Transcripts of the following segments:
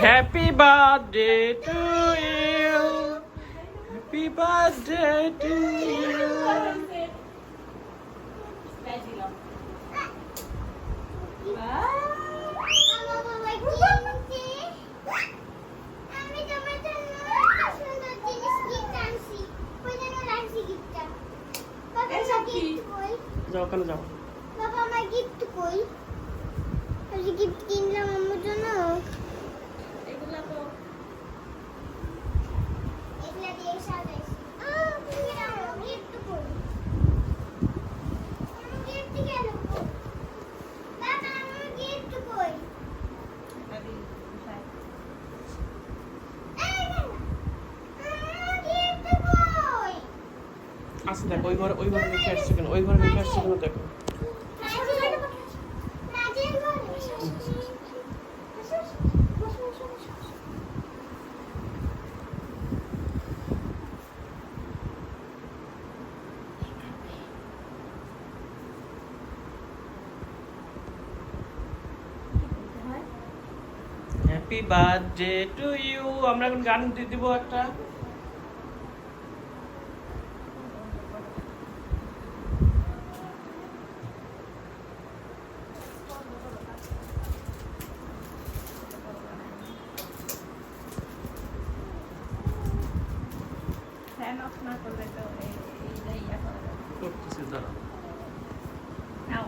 Happy birthday to you. Happy birthday to you. যাও কেন যাও বাবা আমার গিফট কই আমি গিফট কিনলাম আমার জন্য এগুলা তো এগুলা দিয়ে সাজাইছি তুমি দাও গিফট কই গিফট গেল বাবা আমার গিফট কই আদি কোথায় গিফট কই আচ্ছা দেখো ওই ঘরে রেখে আসছে কেন ওই ঘরে রেখে আসছে কেন দেখো হ্যাপি বার্থডে টু ইউ আমরা এখন গান দিয়ে দিব একটা ফ্যান অফ না করলে তো এইটাই ইয়া করা যাবে করতেছি দাঁড়া নাও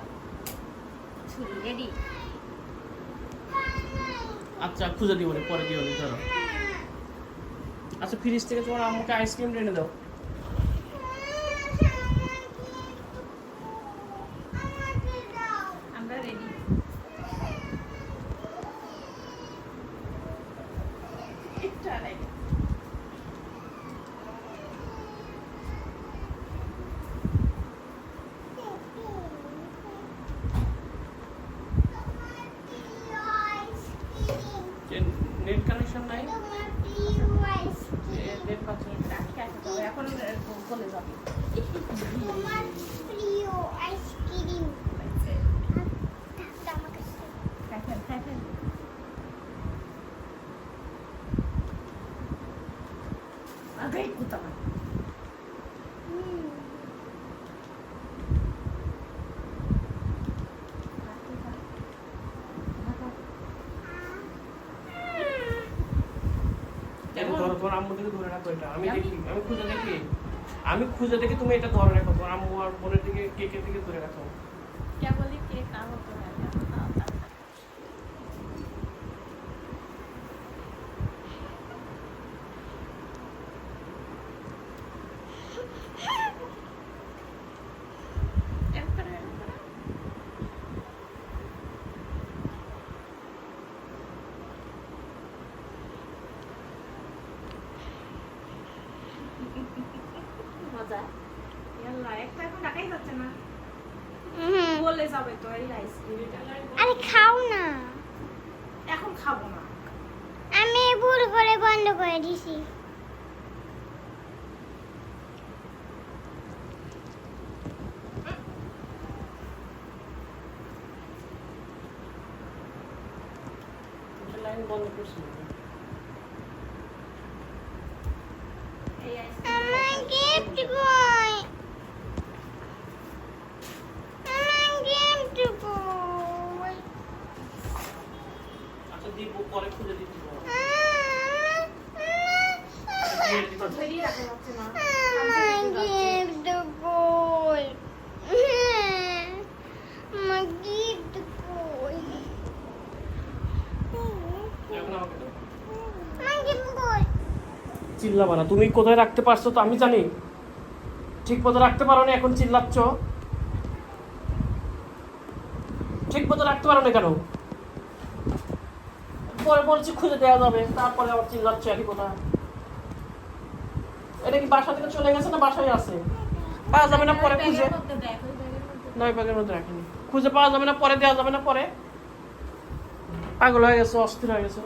ছুরি রেডি আচ্ছা খুঁজে দিব পরে দিও ধরো আচ্ছা ফ্রিজ থেকে তোমার আম্মুকে আইসক্রিম এনে দাও আমরা রেডি একটু আলাই নেট কানেকশন নাই তোমার প্রিয় আইসক্রিম নেট পাচ্ছে না আজকে আসতে হবে এখন বলে যাবে তোমার প্রিয় আইসক্রিম দাও আমার কাছে খাইছেন আগে কুতা ধরো তোমার আম্মু দিকে ধরে রাখো এটা আমি দেখি আমি খুঁজে দেখি তুমি এটা ধরে রাখো তোমার আম্মু আর বোনের দিকে কেকের দিকে ধরে রাখো क्या बोली केक ना हो तो है মজা ইয়াল্লা একটা এখন ডাকাই যাচ্ছে না বলে যাবে তো এই আইসক্রিম আরে খাও না এখন খাবো না আমি ভুল করে বন্ধ করে দিছি লাইন বন্ধ করছি এই আমার গিফট কই আমার গিফট কই আচ্ছা দিব পরে খুঁজে দিচ্ছি ধরিয়ে রাখা যাচ্ছে না আমার গিফট কই আমার গিফট কই এখন আমাকে দাও আমার গিফট কই চিল্লাবা না তুমি কোথায় রাখতে পারছো তো আমি জানি ঠিক মতো রাখতে পারো না এখন চিল্লাচ্ছ ঠিক মতো রাখতে পারো না কেন পরে বলছি খুঁজে দেওয়া যাবে তারপরে আবার চিল্লাচ্ছ একই কথা এটা কি বাসা থেকে চলে গেছে না বাসায় আছে পাওয়া যাবে না পরে খুঁজে নয় ব্যাগের মধ্যে রাখিনি খুঁজে পাওয়া যাবে না পরে দেওয়া যাবে না পরে পাগল হয়ে গেছে অস্থির হয়ে গেছে